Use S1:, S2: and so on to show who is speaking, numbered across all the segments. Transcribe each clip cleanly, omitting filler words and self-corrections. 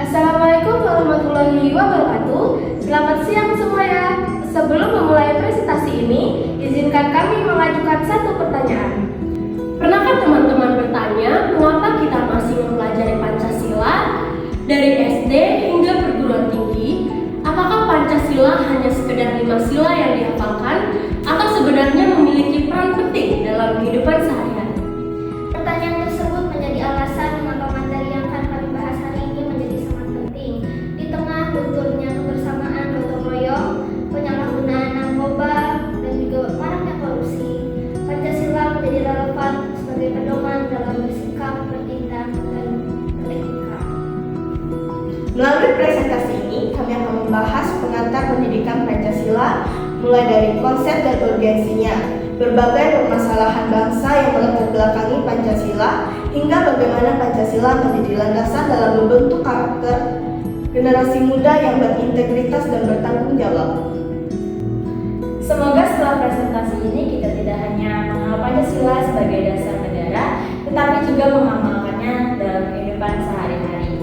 S1: Assalamualaikum warahmatullahi wabarakatuh. Selamat siang semuanya. Sebelum memulai presentasi ini, izinkan kami mengajukan satu pertanyaan. Pernahkah teman-teman bertanya mengapa kita masih mempelajari Pancasila dari SD hingga perguruan tinggi? Apakah Pancasila hanya sekedar 5 sila yang dihafalkan atau sebenarnya memiliki peran penting dalam kehidupan sehari-hari?
S2: Pertanyaan tersebut menjadi alasan mengapa materi yang akan kami bahas hari ini menjadi sangat penting. Di tengah lunturnya kebersamaan gotong royong, penyalahgunaan narkoba, dan juga maraknya korupsi, Pancasila menjadi relevan sebagai pedoman dalam bersikap, bertindak, dan beretika.
S3: Melalui presentasi ini, kami akan membahas pengantar pendidikan Pancasila, mulai dari konsep dan urgensinya, berbagai permasalahan bangsa yang melatar belakangi Pancasila, hingga bagaimana Pancasila menjadi landasan dalam membentuk karakter generasi muda yang berintegritas dan bertanggung jawab.
S4: Semoga setelah presentasi ini kita tidak hanya mengenal Pancasila sebagai dasar negara, tetapi juga mengamalkannya dalam kehidupan sehari-hari.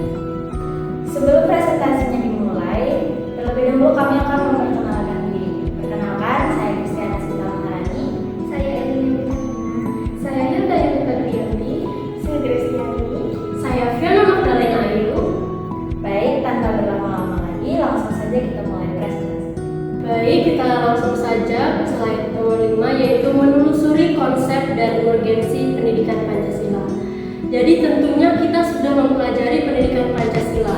S4: Sebelum presentasinya dimulai, terlebih dahulu kami akan memperkenalkan diri. Perkenalkan, saya Kristiana Sinta Maharani.
S2: Saya Elina Witanina.
S1: Saya Hilda Yunita Duyanti.
S3: Saya Graciani.
S4: Saya Fiona Magdalena Ayu. Baik, tanpa berlama-lama lagi, langsung saja kita mulai presentasi.
S1: Baik, kita langsung saja ke slide nomor 5, yaitu menelusuri konsep dan urgensi pendidikan Pancasila. Jadi tentunya kita sudah mempelajari pendidikan Pancasila.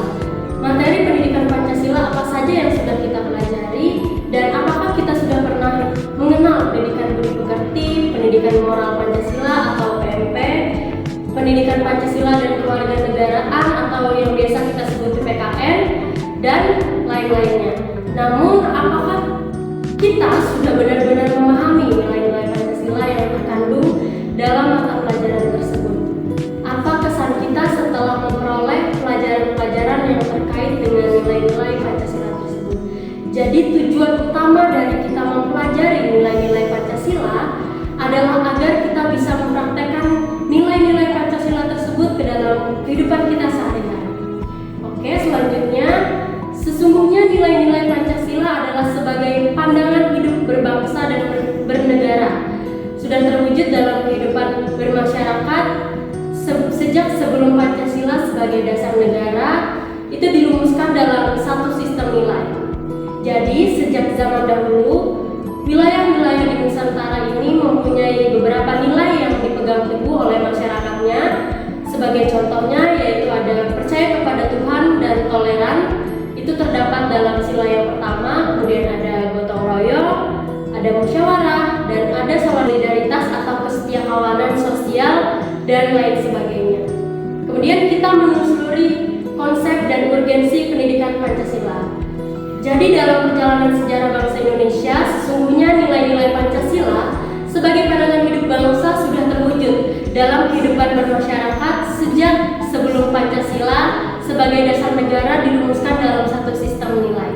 S1: Materi pendidikan Pancasila apa saja yang sudah kita pelajari, dan apakah kita sudah pernah mengenal pendidikan budi pekerti, pendidikan moral Pancasila atau PMP, pendidikan Pancasila dan kewarganegaraan atau yang biasa kita sebut PKN, dan lain-lainnya. Namun, apakah kita sudah benar-benar memahami nilai-nilai Pancasila yang terkandung dalam mata pelajaran tersebut? Apa kesan kita setelah memperoleh pelajaran-pelajaran yang terkait dengan nilai-nilai Pancasila tersebut? Jadi tujuan utama dari kita mempelajari nilai-nilai Pancasila adalah agar kita bisa mempraktekkan nilai-nilai Pancasila tersebut ke dalam kehidupan kita sehari-hari. Oke, selanjutnya, sesungguhnya nilai-nilai Pancasila adalah sebagai pandangan hidup berbangsa dan bernegara. Sudah terwujud dalam kehidupan bermasyarakat sejak sebelum Pancasila sebagai dasar negara itu dirumuskan dalam satu sistem nilai. Jadi sejak zaman dahulu, wilayah-wilayah di Nusantara ini mempunyai beberapa nilai yang dipegang teguh oleh masyarakatnya. Sebagai contohnya yaitu ada percaya kepada Tuhan dan toleran. Itu terdapat dalam sila yang pertama, kemudian ada gotong royong, ada musyawarah, dan ada solidaritas atau kesetiakawanan sosial, dan lain sebagainya. Kemudian kita menelusuri konsep dan urgensi pendidikan Pancasila. Jadi dalam perjalanan sejarah bangsa Indonesia, sesungguhnya nilai-nilai Pancasila sebagai pandangan hidup bangsa sudah terwujud dalam kehidupan bermasyarakat sejak sebelum Pancasila sebagai dasar negara dirumuskan dalam satu sistem nilai.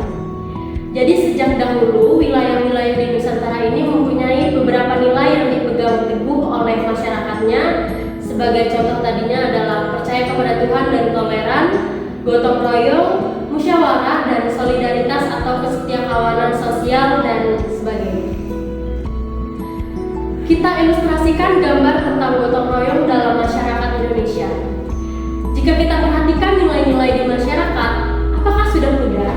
S1: Jadi sejak dahulu wilayah-wilayah di Nusantara ini mempunyai beberapa nilai yang dipegang teguh oleh masyarakatnya. Sebagai contoh tadinya adalah percaya kepada Tuhan dan toleran, gotong royong, musyawarah, dan solidaritas atau kesetiakawanan sosial, dan sebagainya. Kita ilustrasikan gambar tentang gotong royong dalam masyarakat Indonesia. Jika kita perhatikan nilai-nilai di masyarakat, apakah sudah pudar?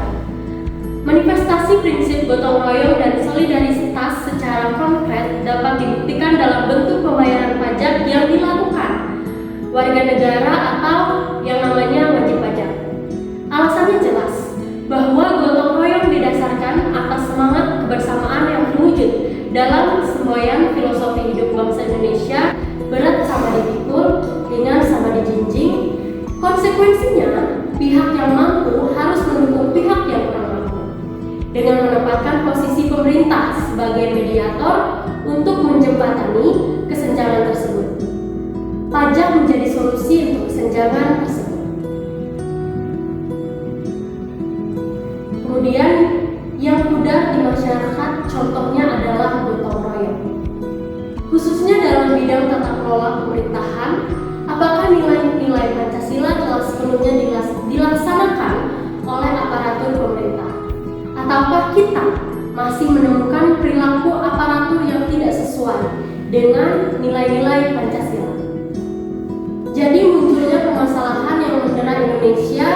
S1: Manifestasi prinsip gotong royong dan solidaritas secara konkret dapat dibuktikan dalam bentuk pembayaran pajak yang dilakukan warga negara atau yang namanya wajib pajak. Alasannya jelas, bahwa gotong royong didasarkan atas semangat kebersamaan yang terwujud dalam semboyan filosofi hidup bangsa Indonesia, berat sama dipikul, ringan sama dijinjing. Konsekuensinya, pihak yang mampu harus mendukung pihak yang kurang mampu dengan menempatkan posisi pemerintah sebagai mediator untuk menjembatani kesenjangan tersebut. Pajak menjadi solusi untuk kesenjangan tersebut. Kemudian yang pudar di masyarakat contohnya adalah gotong royong. Khususnya dalam bidang tata kelola pemerintahan, apakah nilai-nilai Pancasila telah sepenuhnya dilaksanakan menemukan perilaku aparatur yang tidak sesuai dengan nilai-nilai Pancasila. Jadi munculnya permasalahan yang mendera Indonesia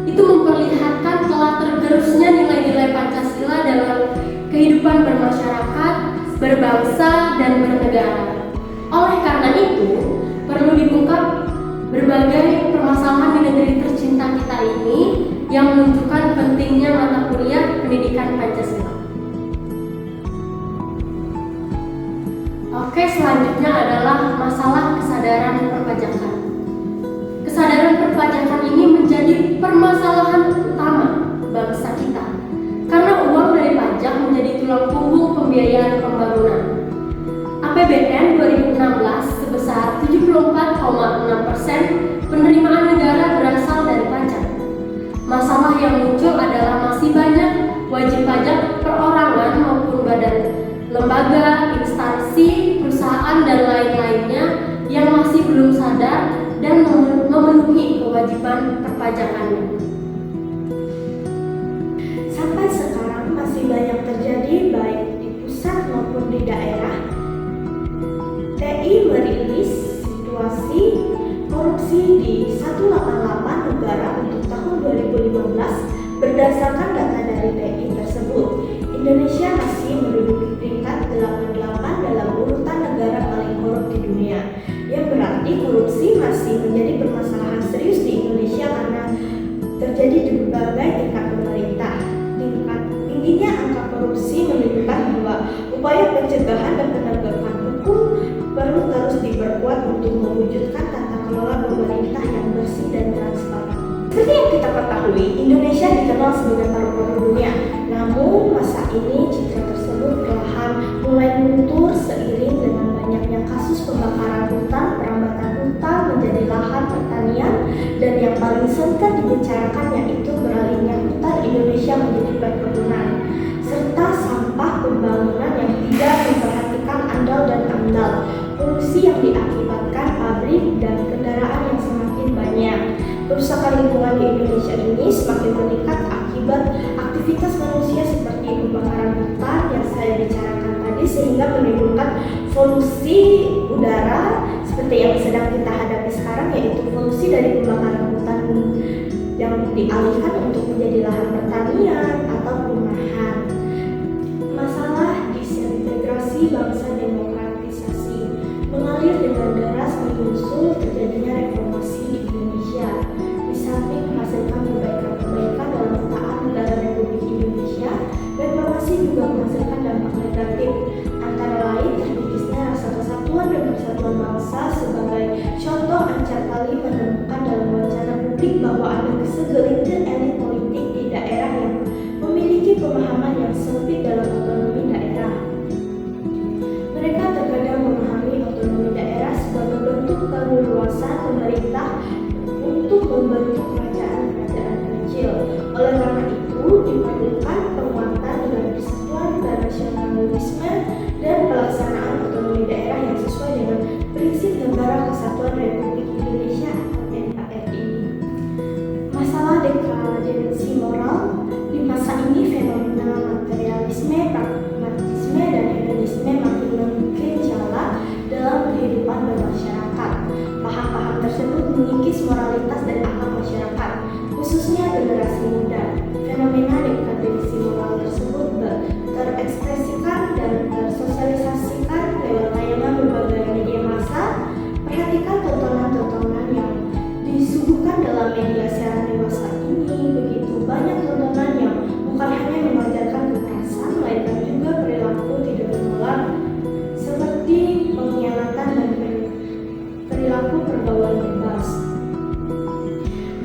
S1: itu memperlihatkan telah tergerusnya nilai-nilai Pancasila dalam kehidupan bermasyarakat, berbangsa, dan bernegara. Oleh karena itu, perlu diungkap berbagai permasalahan di negeri tercinta kita ini yang menunjukkan pentingnya mata kuliah pendidikan Pancasila. Oke, selanjutnya adalah masalah kesadaran perpajakan. Kesadaran perpajakan ini menjadi permasalahan utama bangsa kita karena uang dari pajak menjadi tulang punggung pembiayaan pembangunan. APBN 2016 sebesar 74,6% penerimaan negara berasal dari pajak. Masalah yang muncul adalah masih banyak wajib pajak perorangan maupun badan, lembaga, instansi, perusahaan, dan lain-lainnya yang masih belum sadar dan memenuhi kewajiban perpajakannya.
S3: Sampai sekarang masih banyak terjadi baik di pusat maupun di daerah. TI merilis situasi korupsi di 188 negara untuk tahun 2015 berdasarkan data dari TI tersebut. Indonesia masih menduduki peringkat 88 dalam urutan negara paling korup di dunia. Yang berarti korupsi masih menjadi permasalahan serius di Indonesia karena terjadi di berbagai tingkat pemerintah. Tingginya angka korupsi menunjukkan bahwa upaya pencegahan dan penegakan hukum perlu terus diperkuat untuk mewujudkan tata kelola pemerintah yang bersih dan transparan. Seperti yang kita ketahui, Indonesia dikenal sebagai paru-paru dunia. Namun masa ini citra tersebut perlahan mulai luntur seiring dengan banyaknya kasus pembakaran hutan, perambatan hutan menjadi lahan pertanian, dan yang paling sengit dibicarakan yaitu beralihnya hutan Indonesia menjadi perkebunan, serta sampah pembangunan yang tidak memperhatikan andal dan amdal, polusi yang diakibatkan pabrik dan kendaraan yang semakin banyak. Kerusakan lingkungan di Indonesia ini semakin meningkat akibat aktivitas manusia seperti pembakaran hutan yang saya bicarakan tadi, sehingga menimbulkan polusi udara seperti yang sedang kita hadapi sekarang, yaitu polusi dari pembakaran hutan yang dialihkan untuk menjadi lahan pertanian atau perumahan. Masalah disintegrasi bangsa demokratisasi mengalir dengan deras menyusul terjadinya reformasi di Indonesia. Di samping menghasilkan perbaikan dalam petaan negara Republik Indonesia, reformasi juga menghasilkan dampak negatif, antara lain terkikisnya rasa kesatuan dan persatuan bangsa. Sebagai contoh, acapkali menemukan dalam wacana publik bahwa ada segelintir elit politik di daerah yang memiliki pemahaman yang sempit dalam otonomi daerah. Mereka terkadang memahami otonomi daerah sebagai bentuk keleluasan pemerintah untuk membentuk kerajaan-kerajaan kecil. Oleh karena itu, diperlukan penguatan dengan persatuan dan nasionalisme dan pelaksanaan otonomi daerah yang sesuai dengan prinsip Negara Kesatuan Republik Indonesia atau NKRI. Masalah dekadensi moral. Di masa ini fenomena materialisme, pragmatisme, dan hedonisme makin menggejala dalam kehidupan bermasyarakat. Paham-paham tersebut mengikis moralitas dan akal masyarakat, khususnya generasi muda. Fenomena dekadensi moral tersebut terekspresikan dan tersosialisasikan lewat tayangan berbagai media massa. Perhatikan tontonan-tontonan yang disuguhkan dalam media siaran dewasa ini. Begitu banyak tontonan yang bukan hanya mengajarkan kekerasan, melainkan juga perilaku tidak bermoral seperti pengkhianatan dan perilaku pergaulan bebas.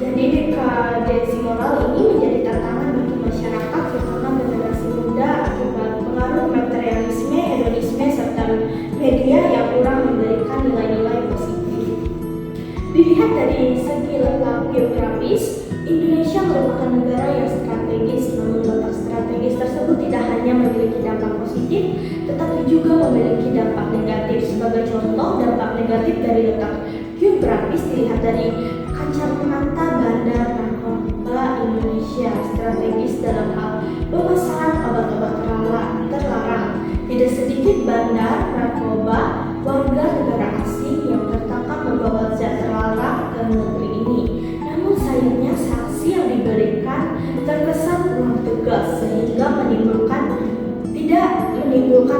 S3: Jadi dekadensi moral ini menjadi tantangan bagi masyarakat, terutama generasi muda, akibat pengaruh materialisme, hedonisme, serta media yang kurang memberikan nilai-nilai positif. Dilihat dari segi letak geografis, Indonesia merupakan negara yang strategis. Namun letak strategis tersebut tidak hanya memiliki dampak positif, tetapi juga memiliki dampak negatif. Sebagai contoh, dampak negatif dari letak geografis dilihat dari Kacamata Bandar Narkoba Indonesia, strategis dalam hal pemasaran obat-obat terlarang.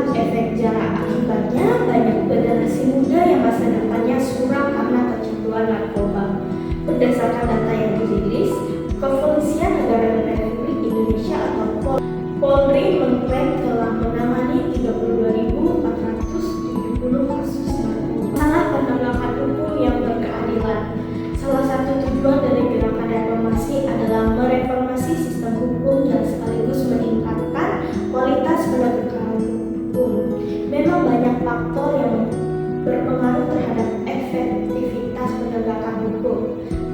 S3: akibat efek jerah. Akibatnya banyak generasi muda yang masa depannya suram karena kecanduan narkoba. Berdasarkan data yang dirilis, Kepolisian Negara Republik Indonesia atau Polri mengklaim telah menangani 32.470 kasus narkoba. Salah penegakan hukum yang berkeadilan. Salah satu tujuan dari gerakan reformasi adalah mereformasi sistem hukum dan sekaligus meningkatkan kualitas penegakan hukum. Memang banyak faktor yang berpengaruh terhadap efektivitas penegakan hukum,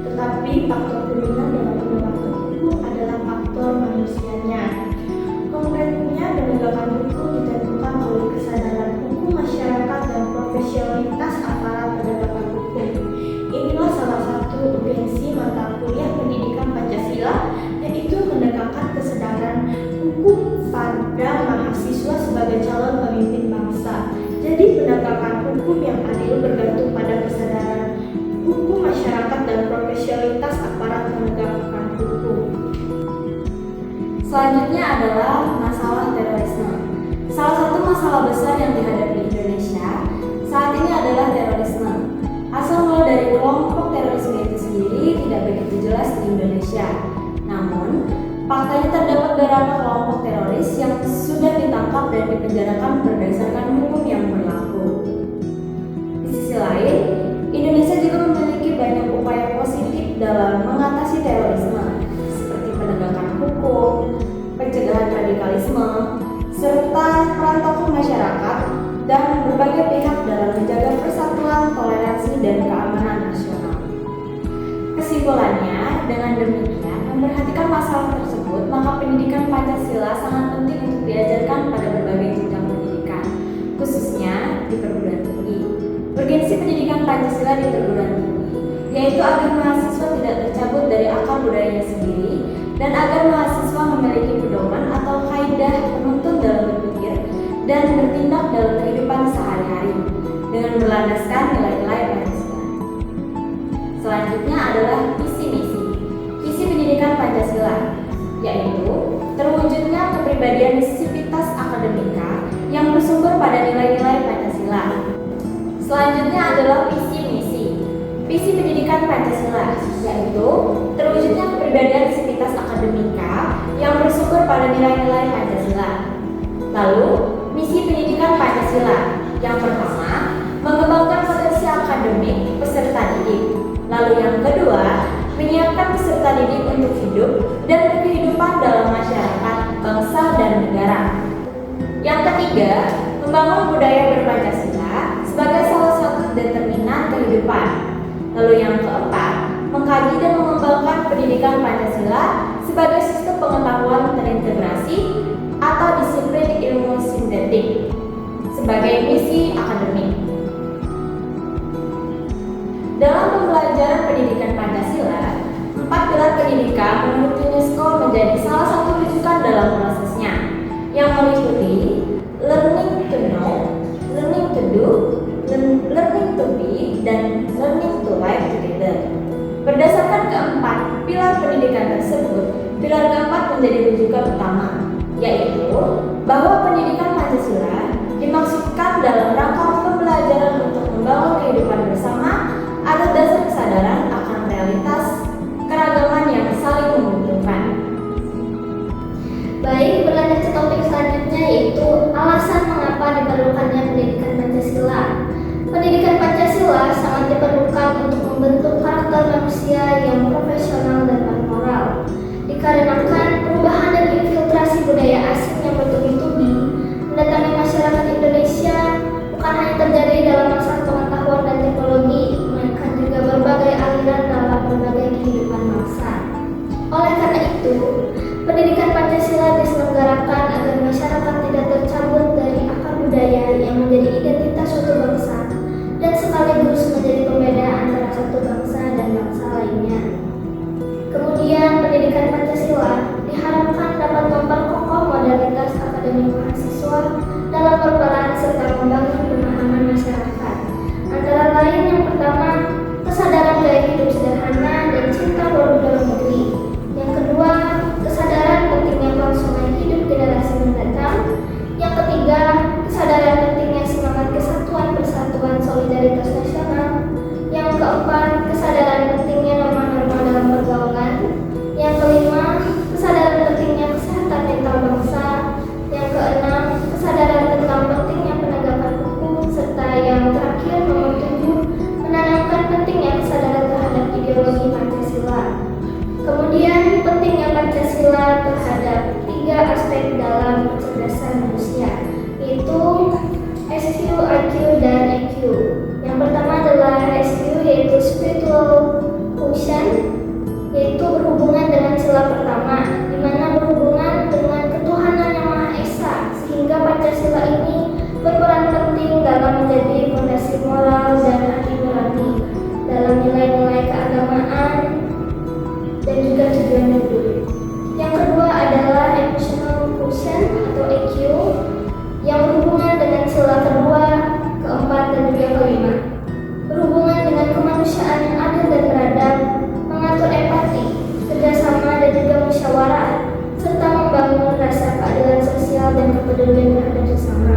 S3: tetapi faktor dominan dalam penegakan hukum adalah faktor manusianya. Konkretnya, penegakan hukum ditentukan oleh kesadaran hukum masyarakat dan profesionalitas aparat penegakan hukum. Inilah salah satu urgensi mata kuliah pendidikan Pancasila, yaitu menegakkan kesadaran hukum pada mahasiswa sebagai calon pemimpin bangsa. Jadi penegakan hukum yang adil bergantung pada kesadaran hukum masyarakat dan profesionalitas aparat penegakan hukum.
S4: Selanjutnya adalah masalah terorisme. Salah satu masalah besar yang dihadapi Indonesia saat ini adalah terorisme. Asal mula dari kelompok terorisme itu sendiri tidak begitu jelas di Indonesia. Namun, faktanya terdapat beberapa kelompok teroris yang sudah ditangkap dan dipenjarakan berdasarkan hukum yang berlaku. Di sisi lain, Indonesia juga memiliki banyak upaya positif dalam mengatasi terorisme, seperti penegakan hukum, pencegahan radikalisme, serta peran tokoh masyarakat dan berbagai pihak dalam menjaga persatuan, toleransi, dan keamanan nasional. Kesimpulannya, dengan demikian, memperhatikan masalah tersebut, maka pendidikan Pancasila sangat penting untuk diajarkan pada berbagai jenjang pendidikan, khususnya di perguruan tinggi. Urgensi pendidikan Pancasila di perguruan tinggi, yaitu agar mahasiswa tidak tercabut dari akar budayanya sendiri, dan agar mahasiswa memiliki pedoman atau kaidah penuntun dalam berpikir dan bertindak dalam kehidupan sehari-hari dengan berlandaskan nilai-nilai Pancasila. Selanjutnya adalah visi-misi. Visi pendidikan Pancasila, yaitu terwujudnya kepribadian sivitas akademika yang bersumber pada nilai-nilai Pancasila. Selanjutnya adalah visi-misi. Visi pendidikan Pancasila, yaitu terwujudnya kepribadian sivitas akademika yang bersumber pada nilai-nilai Pancasila. Lalu, misi pendidikan Pancasila. Yang pertama, mengembangkan potensi akademik peserta didik. Lalu yang kedua, menyiapkan peserta didik untuk hidup dan berkehidupan dalam masyarakat, bangsa, dan negara. Yang ketiga, membangun budaya berpancasila sebagai salah satu determinan kehidupan. Lalu yang keempat, mengkaji dan mengembangkan pendidikan Pancasila sebagai sistem pengetahuan terintegrasi atau disiplin ilmu sintetik sebagai misi akademik. Dalam pembelajaran pendidikan Pancasila, 4 pilar pendidikan menurut UNESCO menjadi salah satu rujukan dalam prosesnya, yang meliputi learning to know, learning to do, learning to be, dan learning to live together. Berdasarkan keempat pilar pendidikan tersebut, pilar keempat menjadi rujukan utama, yaitu bahwa pendidikan Pancasila dimaksudkan dalam rangka pembelajaran untuk membangun kehidupan bersama atas dasar kesadaran akan realitas keragaman yang saling menguntungkan.
S2: Baik, berlanjut ke topik selanjutnya, yaitu alasan mengapa diperlukannya pendidikan Pancasila. Pendidikan Pancasila sangat diperlukan untuk membentuk karakter manusia yang profesional dan bermoral. Dikarenakan perubahan dan infiltrasi budaya asing yang bertubi-tubi mendatangi masyarakat Indonesia bukan hanya terjadi dalam masalah pengetahuan dan teknologi, melainkan juga berbagai aliran dalam berbagai kehidupan bangsa. Oleh karena itu, pendidikan Pancasila diselenggarakan agar masyarakat tidak tercabut dari akar budaya yang menjadi identitas suatu bangsa dan sekaligus menjadi pembeda antara satu bangsa dan bangsa lainnya. Kemudian, pendidikan Pancasila diharapkan dapat memperkokoh modalitas akademik mahasiswa dalam berperan serta membangun pemahaman masyarakat. Antara lain yang pertama, kesadaran gaya hidup sederhana dan cinta produk dalam negeri. Yang kedua, kesadaran pentingnya kelangsungan hidup generasi mendatang. Yang ketiga, kesadaran aspek dalam kecerdasan manusia, yaitu SQ, IQ, dan EQ. Yang pertama adalah SQ, yaitu spiritual quotient, yaitu berhubungan dengan sila pertama, di mana berhubungan dengan ketuhanan yang Maha Esa, sehingga Pancasila ini berperan penting dalam menjadi fondasi moral dan hati nurani dalam nilai-nilai keagamaan dan juga tujuan hidup. Yang kedua adalah emotional quotient atau EQ, yang berhubungan dengan sila kedua, keempat, dan juga kelima. Berhubungan dengan kemanusiaan yang adil dan beradab, mengatur empati, kerjasama, dan juga musyawarah, serta membangun rasa keadilan sosial dan kepedulian terhadap sesama.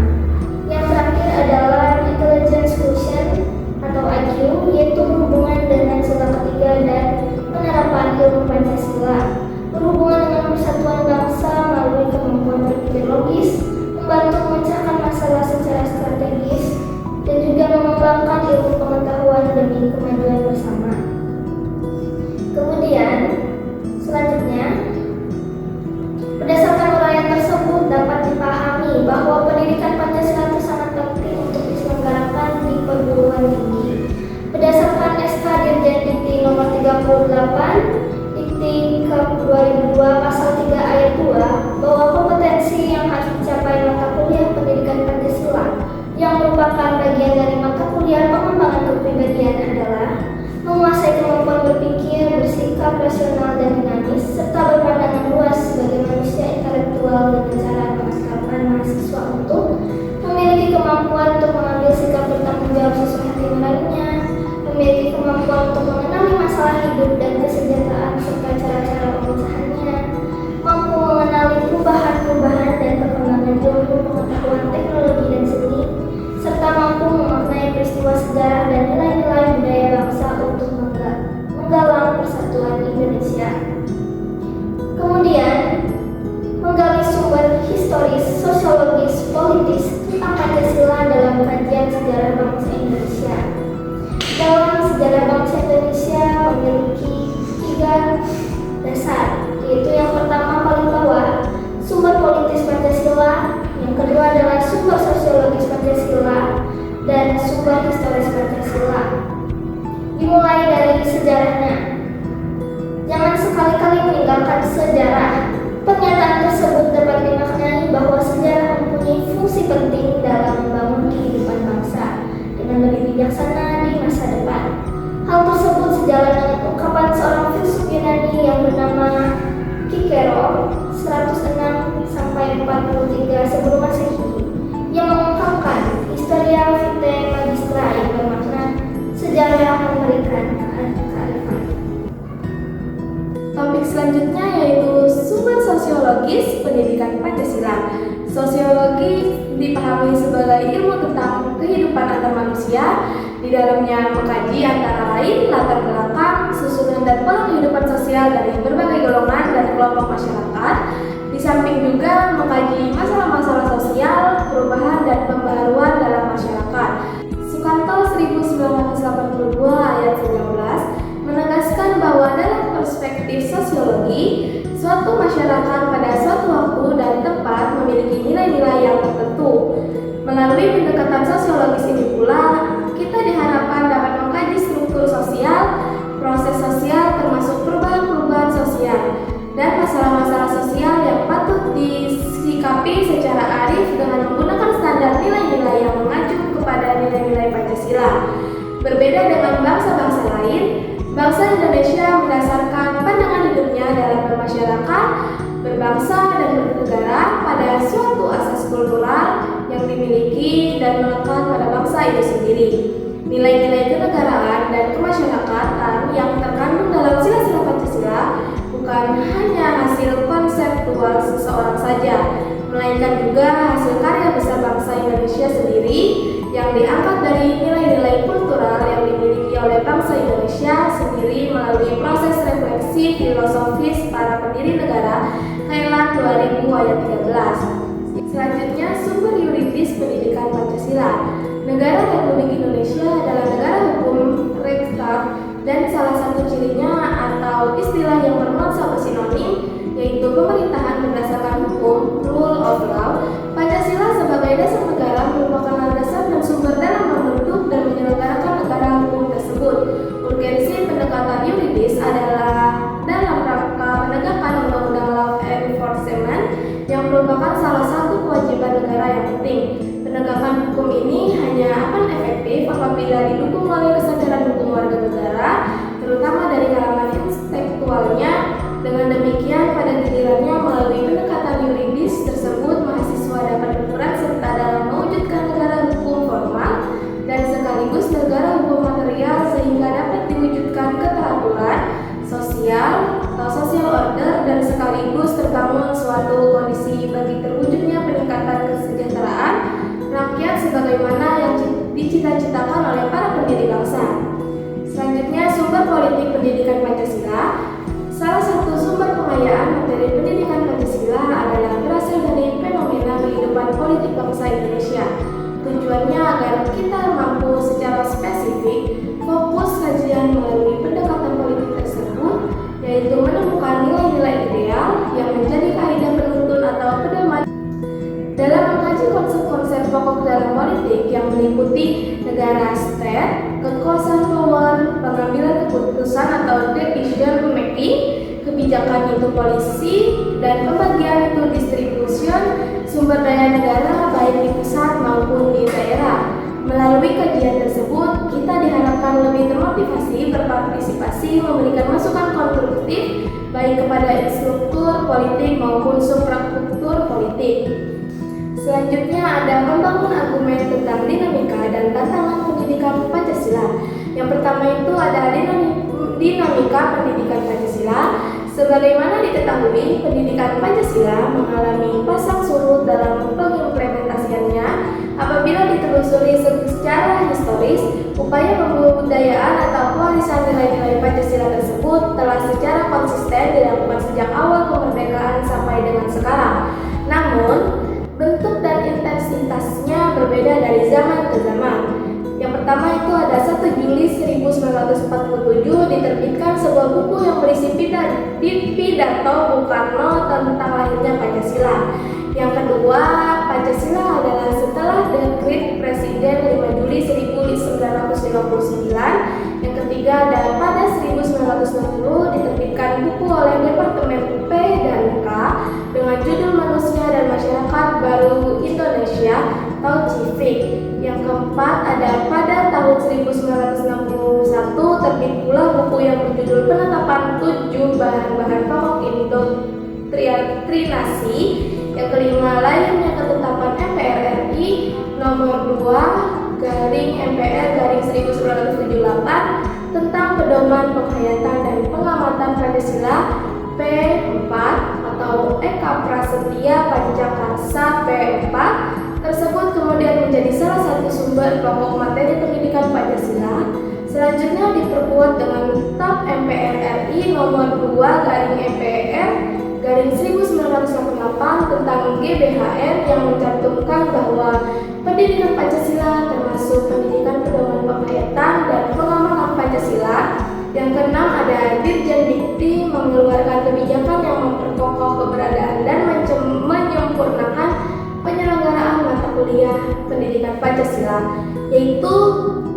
S2: Yang terakhir adalah intelligence quotient atau IQ, yaitu berhubungan dengan sila ketiga dan penerapan ilmu Pancasila, berhubungan dengan persatuan bangsa melalui kemampuan berpikir logis, membantu memecahkan masalah secara strategis, dan juga mengembangkan ilmu pengetahuan demi kemajuan bersama. Kemudian, selanjutnya, berdasarkan uraian tersebut dapat dipahami bahwa pendidikan Pancasila itu sangat penting untuk diselenggarakan di perguruan tinggi. Berdasarkan SK Dirjen Dikti nomor 38 Dikti Kep 2002 pasal 3 ayat 2 bahwa kompetensi yang harus dicapai mata kuliah pendidikan Pancasila yang merupakan bagian dari mata kuliah pengembangan kepribadian adalah menguasai kemampuan berpikir, bersikap rasional dan dinamis, serta berpandangan luas sebagai manusia intelektual dengan cara memasarkan mahasiswa untuk memiliki kemampuan untuk mengambil sikap bertanggung jawab sesuai hati nuraninya, memiliki kemampuan untuk mengenali masalah hidup dan kesejahteraan serta cara-cara pemecahannya, mampu mengenali perubahan-perubahan dan perkembangan ilmu pengetahuan teknologi dan seni, serta mampu memaknai peristiwa sejarah dan nilai-nilai budaya bangsa untuk menggalang persatuan Indonesia. Kemudian, menggali sumber historis, sosiologis, politis tentang Pancasila dalam kajian sejarah bangsa Indonesia. Dalam sejarah bangsa Indonesia memiliki 3 dasar, yaitu yang pertama paling bawah, sumber politis Pancasila, yang kedua adalah sumber sosiologis Pancasila, dan sumber historis Pancasila. Dimulai dari sejarahnya. Jangan sekali-kali meninggalkan sejarah. Pernyataan tersebut dapat dimaknai bahwa sejarah mempunyai fungsi penting dalam membangun kehidupan bangsa dengan lebih bijaksana di masa depan. Hal tersebut sejalan dengan ungkapan seorang filsuf Yunani yang bernama Kikero 106-43 sebelum Masehi, yang mengungkapkan Historia Vitae Magistra yang bermakna sejarah memberikan kearifan.
S5: Topik selanjutnya yaitu sumber sosiologis pendidikan Pancasila. Sosiologi dipahami sebagai ilmu tentang kehidupan antar manusia. Di dalamnya mengkaji antara lain latar belakang, susunan dan pola kehidupan sosial dari berbagai golongan dan kelompok masyarakat. Di samping juga mengkaji masalah-masalah sosial, perubahan dan pembaharuan dalam masyarakat. Sukanto 1982 ayat 19 menegaskan bahwa dalam perspektif sosiologi, suatu masyarakat pada suatu waktu dan tempat memiliki nilai-nilai yang tertentu. Melalui pendekatan sosiologis ini pula, kita diharapkan dapat mengkaji struktur sosial, proses sosial termasuk perubahan-perubahan sosial, dan masalah-masalah sosial yang patut disikapi secara arif dengan menggunakan standar nilai-nilai yang mengacu kepada nilai-nilai Pancasila. Berbeda dengan bangsa-bangsa lain, bangsa Indonesia mendasarkan pandangan hidupnya dalam bermasyarakat, berbangsa dan bernegara pada suatu asas kultural yang dimiliki dan melekat pada bangsa itu sendiri. Nilai-nilai kenegaraan dan kemasyarakatan yang terkandung dalam sila-sila Pancasila bukan hanya hasil konseptual seseorang saja, melainkan juga hasil karya besar bangsa Indonesia sendiri yang diangkat dari nilai-nilai kultural yang dimiliki oleh bangsa Indonesia sendiri melalui proses refleksi filosofis para pendiri negara, Kailan 2000 ayat 13. Selanjutnya, sumber yuridis pendidikan Pancasila. Negara Republik Indonesia adalah negara hukum Rechtsstaat dan salah satu cirinya atau istilah yang bernuansa sinonim yaitu pemerintahan berdasarkan hukum merupakan salah satu kewajiban negara yang penting. Penegakan hukum ini hanya akan efektif apabila didukung oleh kesadaran hukum warga negara, terutama dari kalangan intelektualnya. Dengan demikian, pada gilirannya melalui pendekatan yuridis tersebut, mahasiswa dapat berperan serta dalam mewujudkan negara hukum formal dan sekaligus negara hukum material sehingga dapat diwujudkan keteraturan sosial atau social order dan sekaligus terbangun suatu kondisi bagi terwujudnya peningkatan kesejahteraan rakyat sebagaimana yang dicita-citakan oleh para pendiri bangsa. Selanjutnya, sumber politik pendidikan Pancasila. Salah satu sumber pengayaan materi pendidikan Pancasila adalah berasal dari fenomena kehidupan politik bangsa Indonesia. Tujuannya agar kita mampu secara spesifik fokus kajian melalui pendekatan politik tersebut, yaitu menemukan nilai-nilai ideal yang menjadi kaidah penuntun atau pedoman dalam mengkaji konsep-konsep pokok dalam politik yang meliputi negara state, kekuasaan power, pengambilan keputusan atau decision making, kebijakan itu polisi, dan pembagian itu distribution sumber daya negara baik di pusat maupun di daerah. Melalui kajian tersebut, kita diharapkan lebih termotivasi berpartisipasi, memberikan masukan konstruktif baik kepada instruktur politik maupun suprastruktur politik. Selanjutnya ada membangun argumen tentang dinamika dan tantangan pendidikan Pancasila. Yang pertama itu ada dinamika pendidikan Pancasila. Sebagaimana diketahui, pendidikan Pancasila mengalami pasang surut dalam pengimplementasiannya. Apabila ditelusuri secara historis, upaya pembudayaan atau pewarisan nilai-nilai Pancasila tersebut telah secara konsisten dilakukan sejak awal kemerdekaan sampai dengan sekarang. Namun, bentuk dan intensitasnya berbeda dari zaman ke zaman. Yang pertama itu ada 1 Juli 1947 diterbitkan sebuah buku yang berisi pidato Bung Karno tentang lahirnya Pancasila. Yang kedua, Pancasila adalah setelah dekret Presiden 5 Juli 1959. Yang ketiga ada pada 1960 diterbitkan buku oleh Departemen P dan K dengan judul Manusia dan Masyarakat Baru Indonesia atau CIVIC. Yang keempat ada pada tahun 1961 terbit pula buku yang berjudul Penetapan 7 Bahan-bahan Pokok Indoktrinasi. Yang kelima, lahirnya ketetapan MPR RI nomor 2 MPR 1978 tentang pedoman penghayatan dan pengamatan Pancasila P4 atau Eka Prasetya Pancakarsa P4 tersebut kemudian menjadi salah satu sumber pokok materi pendidikan Pancasila. Selanjutnya diperkuat dengan TAP MPR RI nomor 2 MPR 1988 tentang GBHN yang mencantumkan bahwa pendidikan Pancasila termasuk pendidikan pedoman penghayatan dan pengamatan Pancasila. Yang keenam ada Dirjen Dikti mengeluarkan kebijakan yang memperkokoh keberadaan dan menyempurnakan penyelenggaraan mata kuliah pendidikan Pancasila, yaitu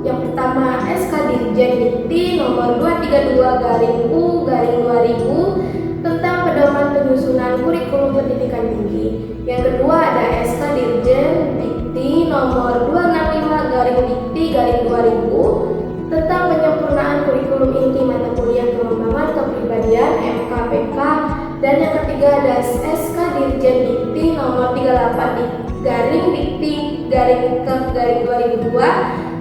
S5: yang pertama SK Dirjen Dikti nomor 232/U/2000 tentang pedoman penyusunan kurikulum pendidikan tinggi. Yang kedua ada SK Dirjen Dikti nomor 265/Dikti/2000 tentang penyempurnaan kurikulum inti mata kuliah pengembangan kepribadian MKPK. Dan yang ketiga ada SK Dirjen Dikti nomor 38/Dikti/2002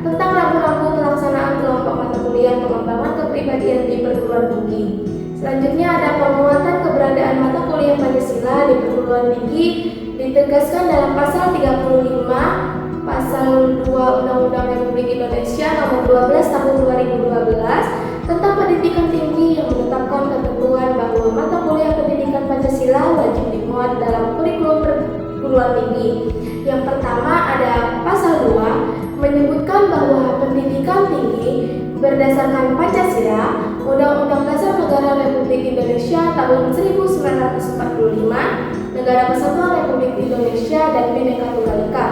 S5: tentang rambu-rambu pelaksanaan kelompok mata kuliah pengembangan kepribadian di perguruan tinggi. Selanjutnya ada penguatan keberadaan mata kuliah Pancasila di perguruan tinggi ditegaskan dalam pasal 35 Pasal 2 Undang-Undang Republik Indonesia Nomor 12 Tahun 2012 tentang pendidikan tinggi yang menetapkan ketentuan bahwa mata kuliah pendidikan Pancasila wajib dimuat dalam kurikulum perguruan tinggi. Yang pertama ada Pasal 2 menyebutkan bahwa pendidikan tinggi berdasarkan Pancasila, Undang-Undang Dasar Negara Republik Indonesia tahun 1945, Negara Kesatuan Republik Indonesia dan Bhinneka Tunggal Ika.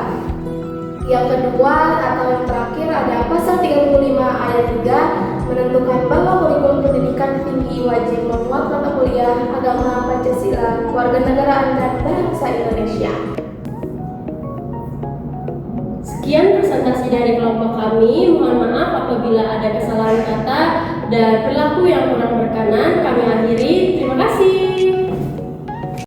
S5: Yang kedua atau yang terakhir ada Pasal 35 ayat 3 menentukan bahwa kurikulum pendidikan tinggi wajib memuat mata kuliah agama Pancasila kewarganegaraan dan bangsa Indonesia.
S1: Sekian presentasi dari kelompok kami. Mohon maaf apabila ada kesalahan kata dan perilaku yang kurang berkenan. Kami akhiri. Terima kasih.